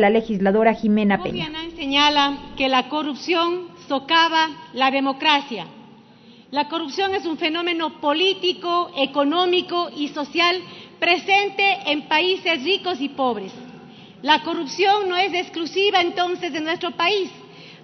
la legisladora Jimena Peña. Kofi Annan señala que la corrupción socava la democracia. La corrupción es un fenómeno político, económico y social presente en países ricos y pobres. La corrupción no es exclusiva entonces de nuestro país,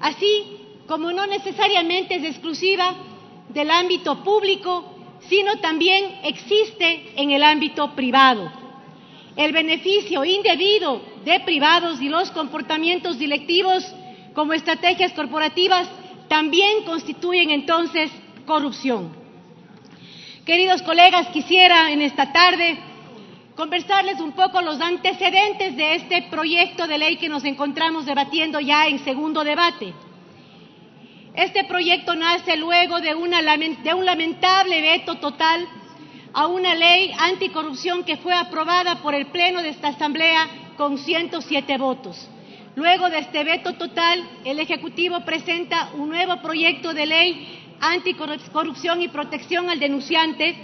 así como no necesariamente es exclusiva del ámbito público, sino también existe en el ámbito privado. El beneficio indebido de privados y los comportamientos delictivos como estrategias corporativas también constituyen entonces corrupción. Queridos colegas, quisiera en esta tarde conversarles un poco los antecedentes de este proyecto de ley que nos encontramos debatiendo ya en segundo debate. Este proyecto nace luego de un lamentable veto total a una ley anticorrupción que fue aprobada por el Pleno de esta Asamblea con 107 votos. Luego de este veto total, el Ejecutivo presenta un nuevo proyecto de ley anticorrupción y protección al denunciante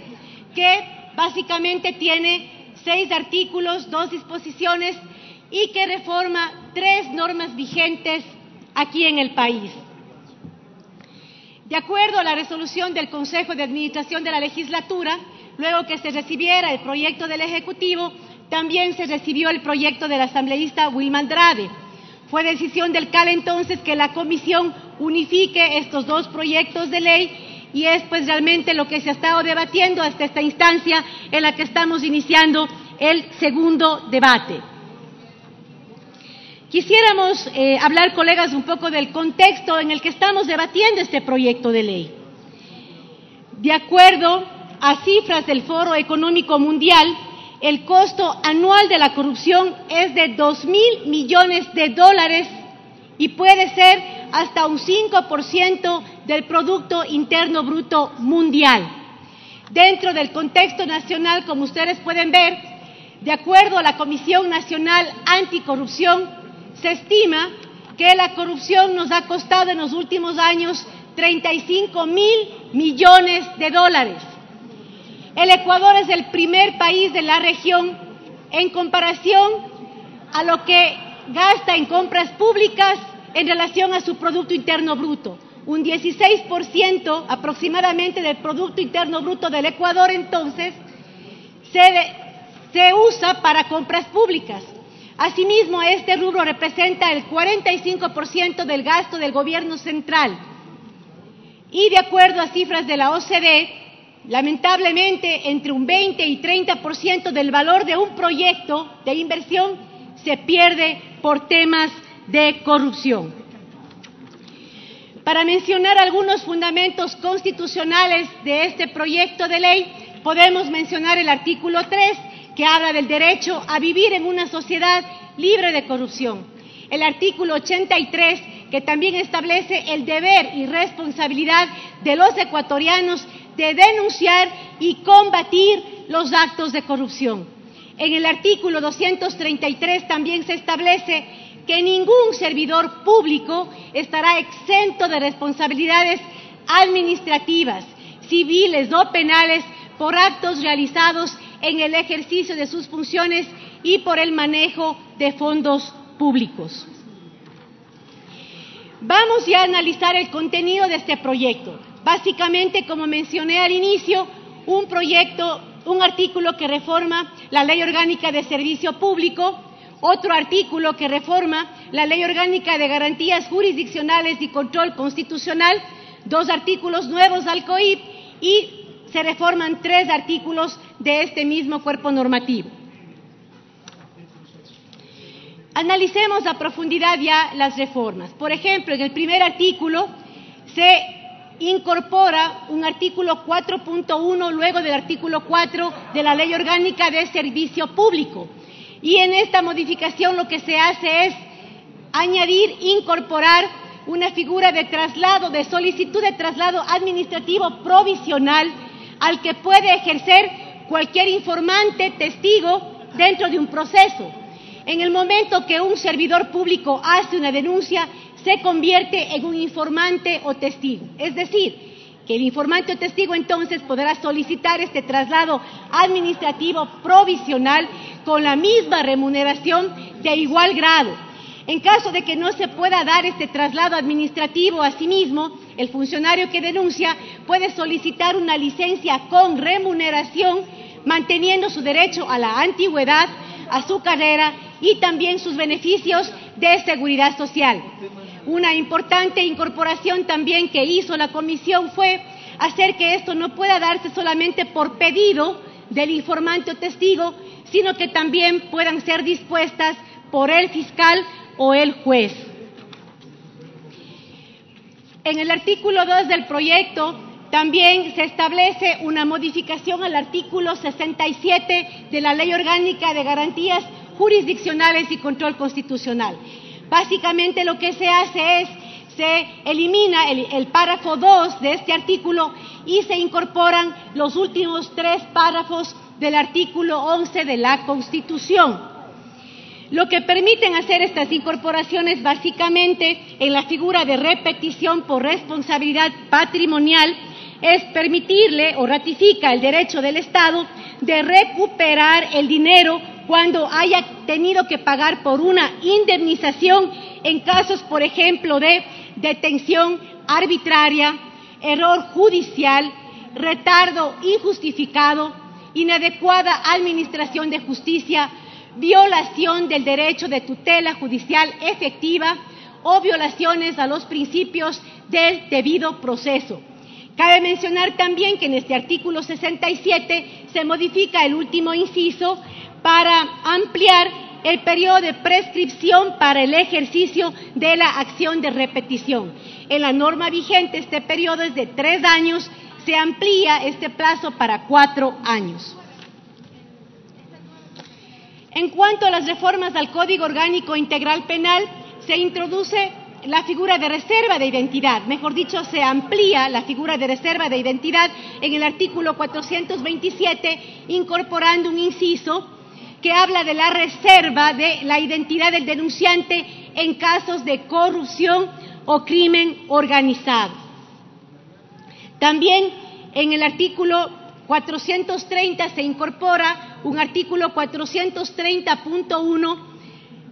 que básicamente tiene 6 artículos, 2 disposiciones y que reforma 3 normas vigentes aquí en el país. De acuerdo a la resolución del Consejo de Administración de la Legislatura, luego que se recibiera el proyecto del Ejecutivo, también se recibió el proyecto del asambleísta Wilma Andrade. Fue decisión del CAL entonces que la comisión unifique estos 2 proyectos de ley y es pues realmente lo que se ha estado debatiendo hasta esta instancia en la que estamos iniciando el segundo debate. Quisiéramos hablar, colegas, un poco del contexto en el que estamos debatiendo este proyecto de ley. De acuerdo a cifras del Foro Económico Mundial, el costo anual de la corrupción es de $2.000 millones y puede ser hasta un 5% del Producto Interno Bruto mundial. Dentro del contexto nacional, como ustedes pueden ver, de acuerdo a la Comisión Nacional Anticorrupción, se estima que la corrupción nos ha costado en los últimos años $35.000 millones. El Ecuador es el primer país de la región en comparación a lo que gasta en compras públicas en relación a su Producto Interno Bruto. Un 16% aproximadamente del Producto Interno Bruto del Ecuador entonces se usa para compras públicas. Asimismo, este rubro representa el 45% del gasto del gobierno central. Y de acuerdo a cifras de la OCDE, lamentablemente entre un 20 y 30% del valor de un proyecto de inversión se pierde por temas de corrupción. Para mencionar algunos fundamentos constitucionales de este proyecto de ley, podemos mencionar el artículo 3, que habla del derecho a vivir en una sociedad libre de corrupción. El artículo 83, que también establece el deber y responsabilidad de los ecuatorianos de denunciar y combatir los actos de corrupción. En el artículo 233 también se establece que ningún servidor público estará exento de responsabilidades administrativas, civiles o penales por actos realizados en el ejercicio de sus funciones y por el manejo de fondos públicos. Vamos ya a analizar el contenido de este proyecto. Básicamente, como mencioné al inicio, un artículo que reforma la Ley Orgánica de Servicio Público, otro artículo que reforma la Ley Orgánica de Garantías Jurisdiccionales y Control Constitucional, 2 artículos nuevos al COIP y se reforman 3 artículos de este mismo cuerpo normativo. Analicemos a profundidad ya las reformas. Por ejemplo, en el primer artículo se incorpora un artículo 4.1 luego del artículo 4 de la Ley Orgánica de Servicio Público. Y en esta modificación lo que se hace es incorporar una figura de traslado, de solicitud de traslado administrativo provisional al que puede ejercer cualquier informante, testigo, dentro de un proceso. En el momento que un servidor público hace una denuncia, se convierte en un informante o testigo. Es decir, que el informante o testigo entonces podrá solicitar este traslado administrativo provisional con la misma remuneración de igual grado. En caso de que no se pueda dar este traslado administrativo a sí mismo, el funcionario que denuncia puede solicitar una licencia con remuneración, manteniendo su derecho a la antigüedad, a su carrera y también sus beneficios de seguridad social. Una importante incorporación también que hizo la comisión fue hacer que esto no pueda darse solamente por pedido del informante o testigo, sino que también puedan ser dispuestas por el fiscal o el juez. En el artículo 2 del proyecto también se establece una modificación al artículo 67 de la Ley Orgánica de Garantías Jurisdiccionales y Control Constitucional. Básicamente lo que se hace es, se elimina el párrafo 2 de este artículo y se incorporan los últimos 3 párrafos del artículo 11 de la Constitución. Lo que permiten hacer estas incorporaciones básicamente en la figura de repetición por responsabilidad patrimonial es permitirle o ratifica el derecho del Estado de recuperar el dinero cuando haya tenido que pagar por una indemnización en casos, por ejemplo, de detención arbitraria, error judicial, retardo injustificado, inadecuada administración de justicia, violación del derecho de tutela judicial efectiva o violaciones a los principios del debido proceso. Cabe mencionar también que en este artículo 67 se modifica el último inciso para ampliar el periodo de prescripción para el ejercicio de la acción de repetición. En la norma vigente este periodo es de 3 años, se amplía este plazo para 4 años. En cuanto a las reformas al Código Orgánico Integral Penal, se introduce la figura de reserva de identidad, mejor dicho, se amplía la figura de reserva de identidad en el artículo 427, incorporando un inciso que habla de la reserva de la identidad del denunciante en casos de corrupción o crimen organizado. También en el artículo 430 se incorpora un artículo 430.1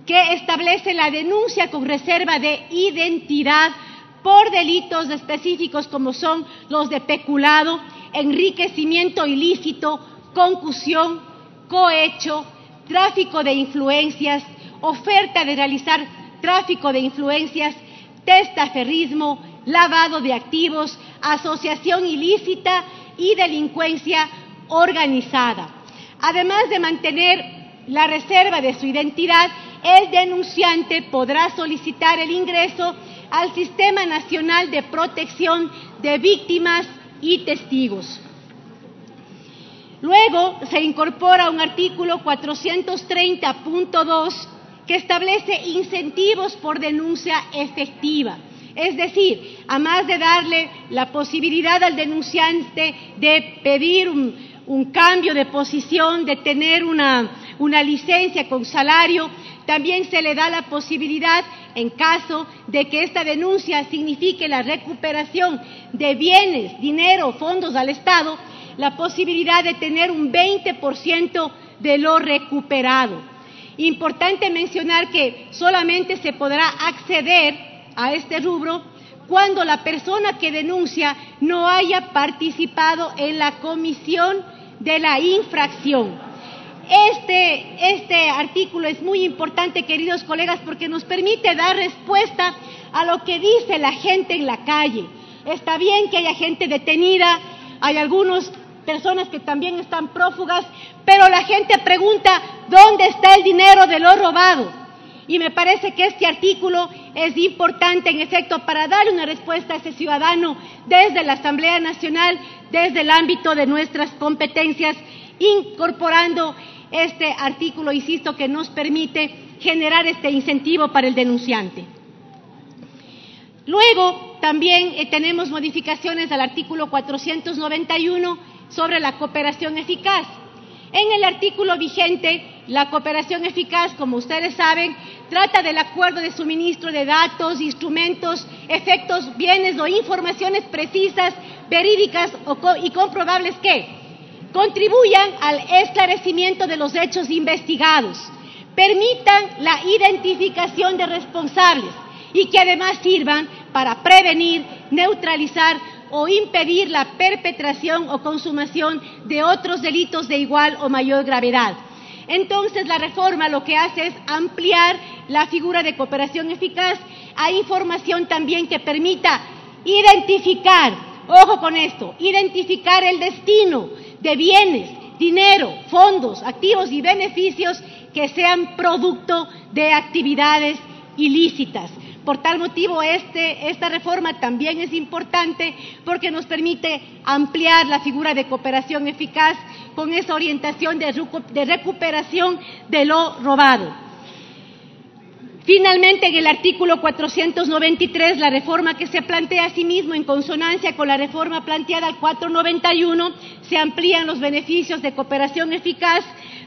que establece la denuncia con reserva de identidad por delitos específicos como son los de peculado, enriquecimiento ilícito, concusión, cohecho, tráfico de influencias, oferta de realizar tráfico de influencias, testaferrismo, lavado de activos, asociación ilícita y delincuencia organizada. Además de mantener la reserva de su identidad, el denunciante podrá solicitar el ingreso al Sistema Nacional de Protección de Víctimas y Testigos. Luego se incorpora un artículo 430.2 que establece incentivos por denuncia efectiva. Es decir, además de darle la posibilidad al denunciante de pedir un cambio de posición, de tener una licencia con salario, también se le da la posibilidad, en caso de que esta denuncia signifique la recuperación de bienes, dinero, fondos al Estado, la posibilidad de tener un 20% de lo recuperado. Importante mencionar que solamente se podrá acceder a este rubro cuando la persona que denuncia no haya participado en la comisión de la infracción. Este artículo es muy importante, queridos colegas, porque nos permite dar respuesta a lo que dice la gente en la calle. Está bien que haya gente detenida, hay algunas personas que también están prófugas, pero la gente pregunta, ¿dónde está el dinero de lo robado? Y me parece que este artículo es importante, en efecto, para darle una respuesta a ese ciudadano desde la Asamblea Nacional, desde el ámbito de nuestras competencias, incorporando este artículo, insisto, que nos permite generar este incentivo para el denunciante. Luego, también tenemos modificaciones al artículo 491 sobre la cooperación eficaz. En el artículo vigente, la cooperación eficaz, como ustedes saben, trata del acuerdo de suministro de datos, instrumentos, efectos, bienes o informaciones precisas, verídicas y comprobables que contribuyan al esclarecimiento de los hechos investigados, permitan la identificación de responsables y que además sirvan para prevenir, neutralizar o impedir la perpetración o consumación de otros delitos de igual o mayor gravedad. Entonces, la reforma lo que hace es ampliar la figura de cooperación eficaz a información también que permita identificar, ojo con esto, identificar el destino de bienes, dinero, fondos, activos y beneficios que sean producto de actividades ilícitas. Por tal motivo, esta reforma también es importante porque nos permite ampliar la figura de cooperación eficaz con esa orientación de recuperación de lo robado. Finalmente, en el artículo 493, la reforma que se plantea asimismo en consonancia con la reforma planteada al 491, se amplían los beneficios de cooperación eficaz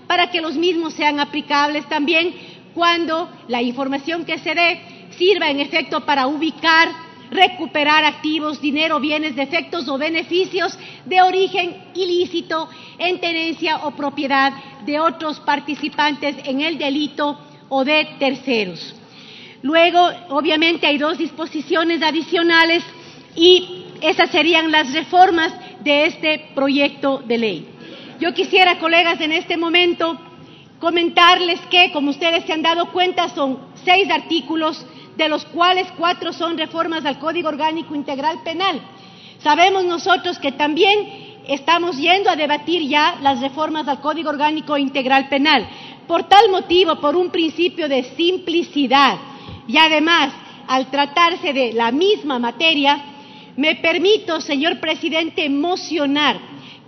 para que los mismos sean aplicables también cuando la información que se dé sirva en efecto para ubicar, recuperar activos, dinero, bienes, defectos o beneficios de origen ilícito en tenencia o propiedad de otros participantes en el delito o de terceros. Luego, obviamente, hay dos disposiciones adicionales y esas serían las reformas de este proyecto de ley. Yo quisiera, colegas, en este momento comentarles que, como ustedes se han dado cuenta, son 6 artículos, de los cuales 4 son reformas al Código Orgánico Integral Penal. Sabemos nosotros que también estamos yendo a debatir ya las reformas al Código Orgánico Integral Penal. Por tal motivo, por un principio de simplicidad y además al tratarse de la misma materia, me permito, señor presidente, mocionar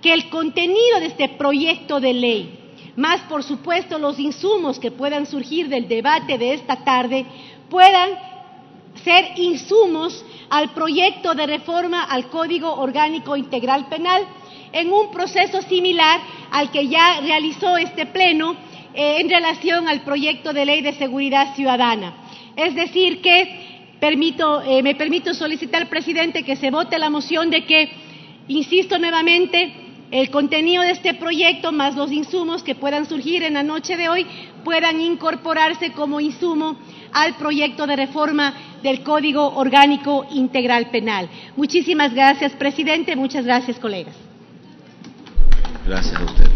que el contenido de este proyecto de ley, más por supuesto los insumos que puedan surgir del debate de esta tarde, puedan ser insumos al proyecto de reforma al Código Orgánico Integral Penal en un proceso similar al que ya realizó este Pleno en relación al proyecto de ley de seguridad ciudadana. Es decir, que me permito solicitar, presidente, que se vote la moción de que, insisto nuevamente, el contenido de este proyecto más los insumos que puedan surgir en la noche de hoy puedan incorporarse como insumo al proyecto de reforma del Código Orgánico Integral Penal. Muchísimas gracias, presidente. Muchas gracias, colegas. Gracias a usted.